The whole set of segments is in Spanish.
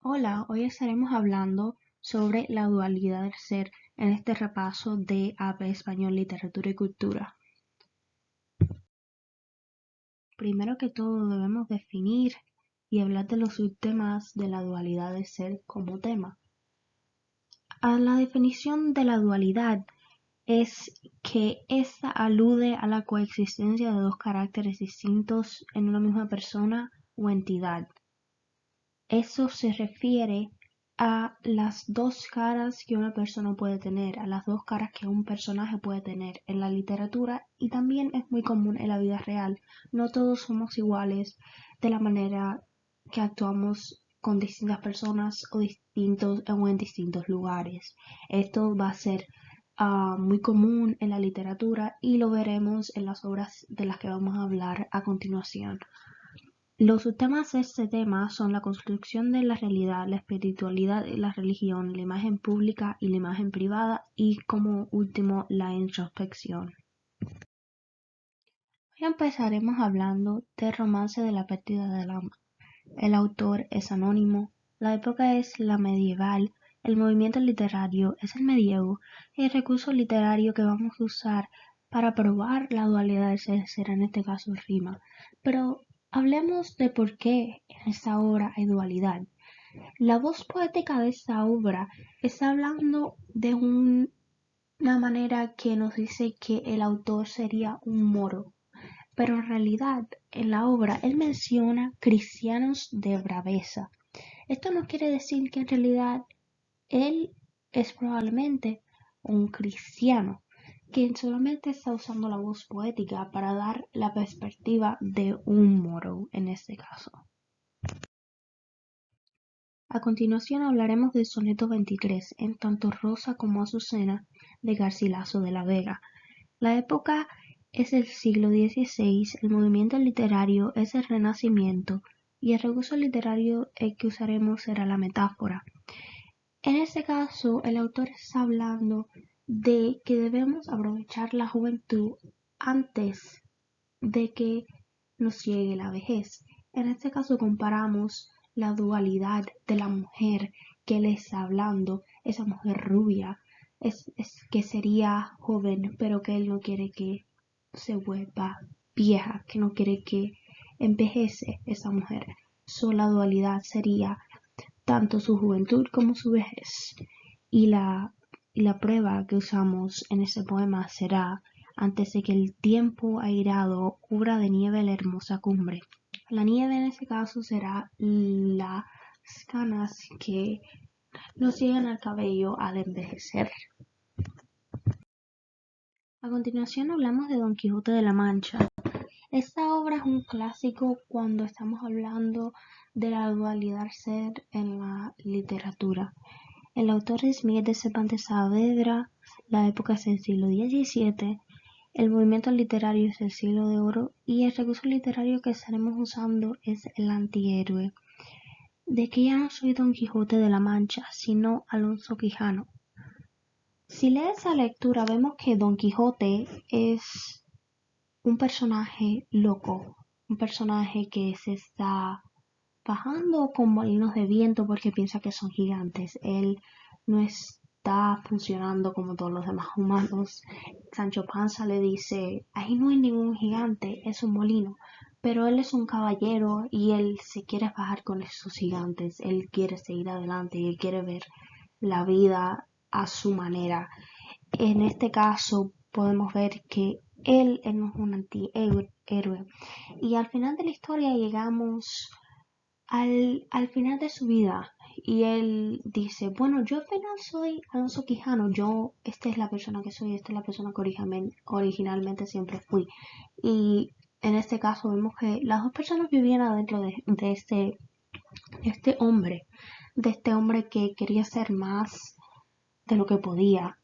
Hola, hoy estaremos hablando sobre la dualidad del ser en este repaso de AP Español, Literatura y Cultura. Primero que todo debemos definir y hablar de los subtemas de la dualidad del ser como tema. La definición de la dualidad es que esta alude a la coexistencia de dos caracteres distintos en una misma persona o entidad. Eso se refiere a las dos caras que una persona puede tener, a las dos caras que un personaje puede tener en la literatura y también es muy común en la vida real. No todos somos iguales de la manera que actuamos con distintas personas o en distintos lugares. Esto va a ser muy común en la literatura y lo veremos en las obras de las que vamos a hablar a continuación. Los subtemas de este tema son la construcción de la realidad, la espiritualidad y la religión, la imagen pública y la imagen privada y, como último, la introspección. Hoy empezaremos hablando del romance de la pérdida del alma. El autor es anónimo, la época es la medieval, el movimiento literario es el medievo y el recurso literario que vamos a usar para probar la dualidad del ser será en este caso rima. Pero hablemos de por qué en esta obra hay dualidad. La voz poética de esta obra está hablando de una manera que nos dice que el autor sería un moro, pero en realidad en la obra él menciona cristianos de braveza. Esto no quiere decir que en realidad él es probablemente un cristiano, que solamente está usando la voz poética para dar la perspectiva de un moro en este caso. A continuación hablaremos del soneto 23, en tanto Rosa como Azucena, de Garcilaso de la Vega. La época es el siglo XVI, el movimiento literario es el Renacimiento y el recurso literario que usaremos será la metáfora. En este caso, el autor está hablando de que debemos aprovechar la juventud antes de que nos llegue la vejez. En este caso comparamos la dualidad de la mujer que él está hablando, esa mujer rubia, es que sería joven, pero que él no quiere que se vuelva vieja, que no quiere que envejece esa mujer. La dualidad sería tanto su juventud como su vejez. Y la prueba que usamos en este poema será antes de que el tiempo airado cubra de nieve la hermosa cumbre. La nieve en este caso será las canas que nos llegan al cabello al envejecer. A continuación hablamos de Don Quijote de la Mancha. Esta obra es un clásico cuando estamos hablando de la dualidad ser en la literatura. El autor es Miguel de Cervantes Saavedra, la época es el siglo XVII, el movimiento literario es el siglo de oro y el recurso literario que estaremos usando es el antihéroe. De que ya no soy Don Quijote de la Mancha, sino Alonso Quijano. Si lees esa lectura vemos que Don Quijote es un personaje loco, un personaje que se está bajando con molinos de viento porque piensa que son gigantes. Él no está funcionando como todos los demás humanos. Sancho Panza le dice, ahí no hay ningún gigante, es un molino. Pero él es un caballero y él se quiere bajar con esos gigantes. Él quiere seguir adelante y él quiere ver la vida a su manera. En este caso podemos ver que él no es un antihéroe. Y al final de la historia llegamos al final de su vida y él dice, bueno, yo al final soy Alonso Quijano, esta es la persona que soy, esta es la persona que originalmente siempre fui. Y en este caso vemos que las dos personas vivían adentro de este hombre, que quería ser más de lo que podía.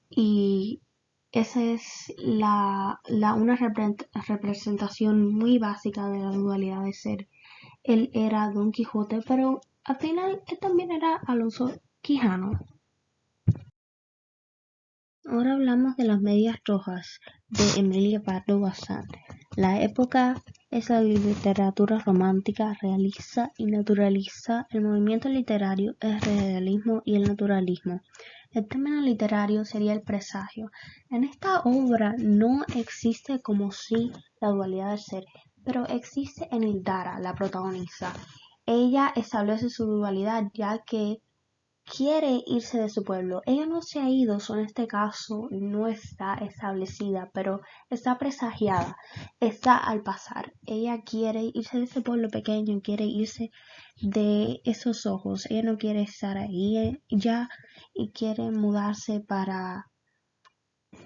Y esa es una representación muy básica de la dualidad de ser. Él era Don Quijote, pero al final él también era Alonso Quijano. Ahora hablamos de Las Medias Rojas de Emilia Pardo Bazán. La época es la literatura romántica, realista y naturalista. El movimiento literario es el realismo y el naturalismo. El término literario sería el presagio. En esta obra no existe como si la dualidad del ser, pero existe Enildara, la protagonista. Ella establece su dualidad ya que quiere irse de su pueblo. Ella no se ha ido, solo en este caso no está establecida, pero está presagiada, está al pasar. Ella quiere irse de ese pueblo pequeño, quiere irse de esos ojos. Ella no quiere estar ahí ya y quiere mudarse para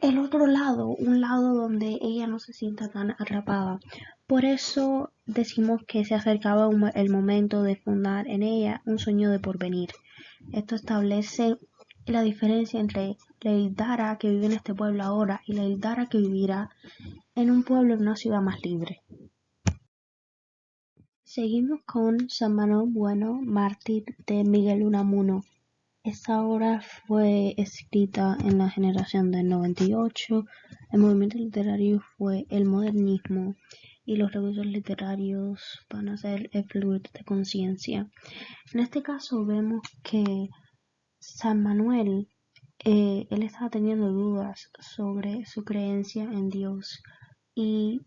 el otro lado, un lado donde ella no se sienta tan atrapada. Por eso decimos que se acercaba el momento de fundar en ella un sueño de porvenir. Esto establece la diferencia entre la Hildara que vive en este pueblo ahora y la Hildara que vivirá en un pueblo, en una ciudad más libre. Seguimos con San Manuel Bueno, mártir de Miguel Unamuno. Esta obra fue escrita en la generación del 98. El movimiento literario fue el modernismo y los recursos literarios van a ser el fluir de conciencia. En este caso vemos que San Manuel, él estaba teniendo dudas sobre su creencia en Dios y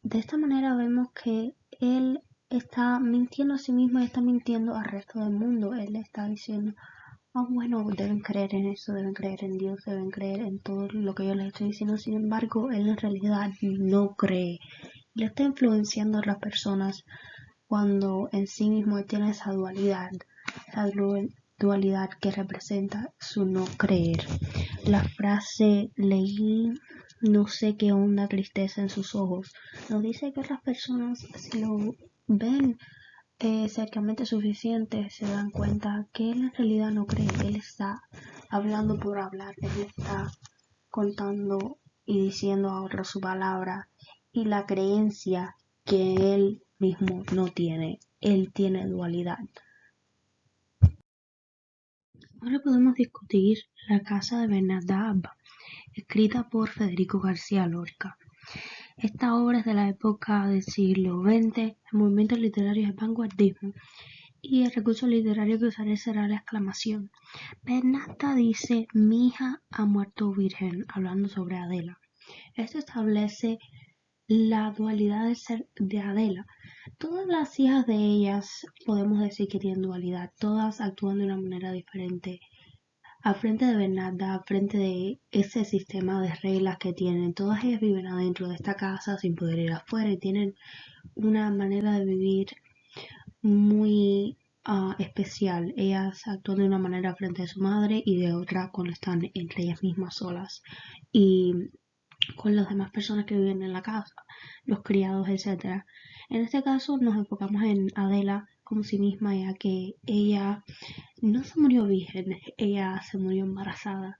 de esta manera vemos que él está mintiendo a sí mismo y está mintiendo al resto del mundo. Él está diciendo, bueno, deben creer en eso, deben creer en Dios, deben creer en todo lo que yo les estoy diciendo. Sin embargo, él en realidad no cree. Le está influenciando a las personas cuando en sí mismo tiene esa dualidad que representa su no creer. La frase leí no sé qué honda tristeza en sus ojos nos dice que las personas, si lo ven cercamente suficiente, se dan cuenta que él en realidad no cree. Él está hablando por hablar, él está contando y diciendo a otros su palabra y la creencia que él mismo no tiene. Él tiene dualidad. Ahora podemos discutir La casa de Bernarda Alba, escrita por Federico García Lorca. Esta obra es de la época del siglo XX. El movimiento literario es el vanguardismo y el recurso literario que usaré será la exclamación. Bernarda dice: mi hija ha muerto virgen, hablando sobre Adela. Esto establece la dualidad del ser de Adela. Todas las hijas de ellas podemos decir que tienen dualidad, todas actúan de una manera diferente. Al frente de Bernarda, al frente de ese sistema de reglas que tienen, todas ellas viven adentro de esta casa sin poder ir afuera y tienen una manera de vivir muy especial. Ellas actúan de una manera frente a su madre y de otra cuando están entre ellas mismas solas y con las demás personas que viven en la casa, los criados, etc. En este caso nos enfocamos en Adela como sí misma, ya que ella no se murió virgen, ella se murió embarazada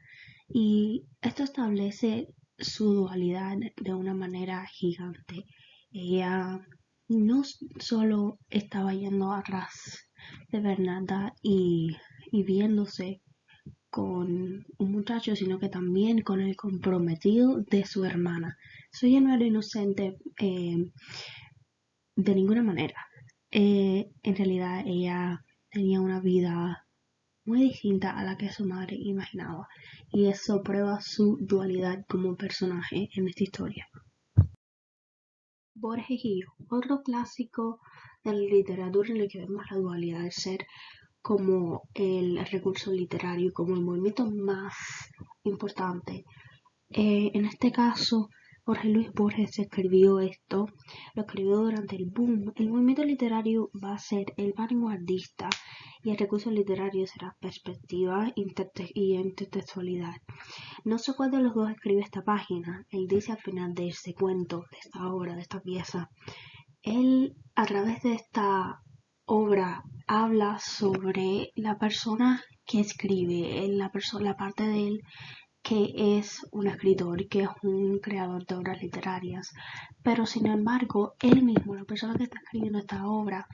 y esto establece su dualidad de una manera gigante. Ella no solo estaba yendo atrás de Bernarda y viéndose con un muchacho, sino que también con el comprometido de su hermana. So, ella no era inocente de ninguna manera. En realidad ella tenía una vida muy distinta a la que su madre imaginaba y eso prueba su dualidad como personaje en esta historia. Borges y yo, otro clásico de la literatura en el que vemos la dualidad del ser como el recurso literario, como el movimiento más importante. En este caso, Jorge Luis Borges escribió esto, lo escribió durante el boom. El movimiento literario va a ser el vanguardista y el recurso literario será perspectiva y intertextualidad. No sé cuál de los dos escribe esta página. Él dice al final de este cuento, de esta obra, de esta pieza, él a través de esta obra habla sobre la persona que escribe, la parte de él que es un escritor, que es un creador de obras literarias, pero sin embargo, él mismo, la persona que está escribiendo esta obra,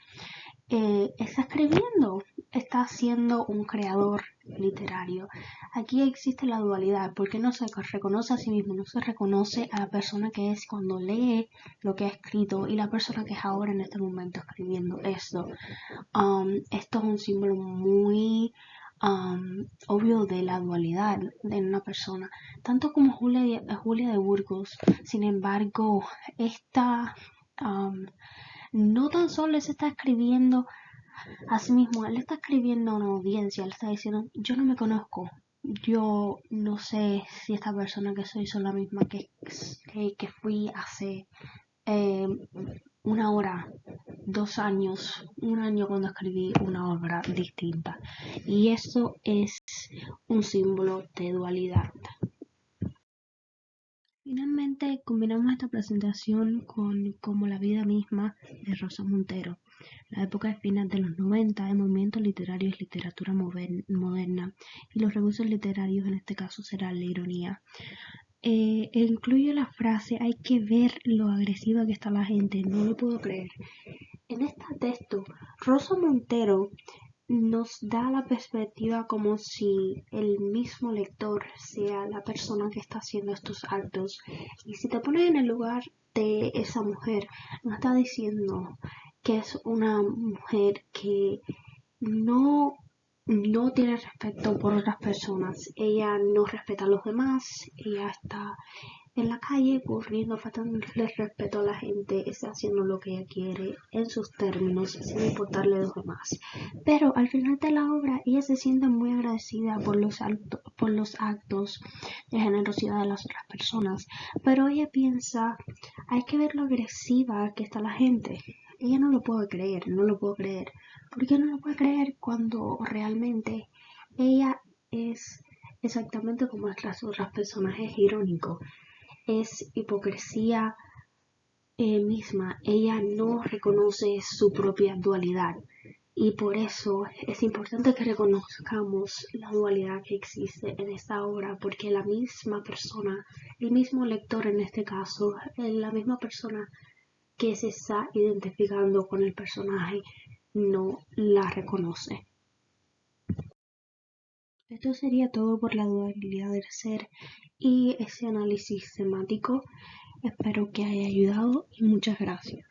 está escribiendo está siendo un creador literario. Aquí existe la dualidad, porque no se reconoce a sí mismo, no se reconoce a la persona que es cuando lee lo que ha escrito y la persona que es ahora en este momento escribiendo esto. Esto es un símbolo muy obvio de la dualidad de una persona, tanto como Julia de Burgos. Sin embargo, esta no tan solo se está escribiendo a sí mismo, él está escribiendo a una audiencia, él está diciendo, yo no me conozco, yo no sé si esta persona que soy la misma que fui hace eh, una hora, 2 años, un año cuando escribí una obra distinta. Y eso es un símbolo de dualidad. Finalmente combinamos esta presentación con Como la vida misma de Rosa Montero. La época de final de los 90, el movimiento literario es literatura moderna y los recursos literarios en este caso será la ironía. Incluye la frase hay que ver lo agresiva que está la gente, no lo puedo creer. En este texto, Rosa Montero nos da la perspectiva como si el mismo lector sea la persona que está haciendo estos actos. Y si te pones en el lugar de esa mujer, nos está diciendo que es una mujer que no, no tiene respeto por otras personas. Ella no respeta a los demás, ella está en la calle corriendo, faltándole respeto a la gente, está haciendo lo que ella quiere en sus términos, sin importarle a los demás. Pero al final de la obra, ella se siente muy agradecida por los actos de generosidad de las otras personas. Pero ella piensa, hay que ver lo agresiva que está la gente. Ella no lo puede creer, no lo puedo creer. ¿Por qué no lo puede creer cuando realmente ella es exactamente como las otras personas? Es irónico, es hipocresía misma. Ella no reconoce su propia dualidad y por eso es importante que reconozcamos la dualidad que existe en esta obra, porque la misma persona, el mismo lector en este caso, la misma persona que se está identificando con el personaje no la reconoce. Esto sería todo por la dualidad del ser y ese análisis temático. Espero que haya ayudado y muchas gracias.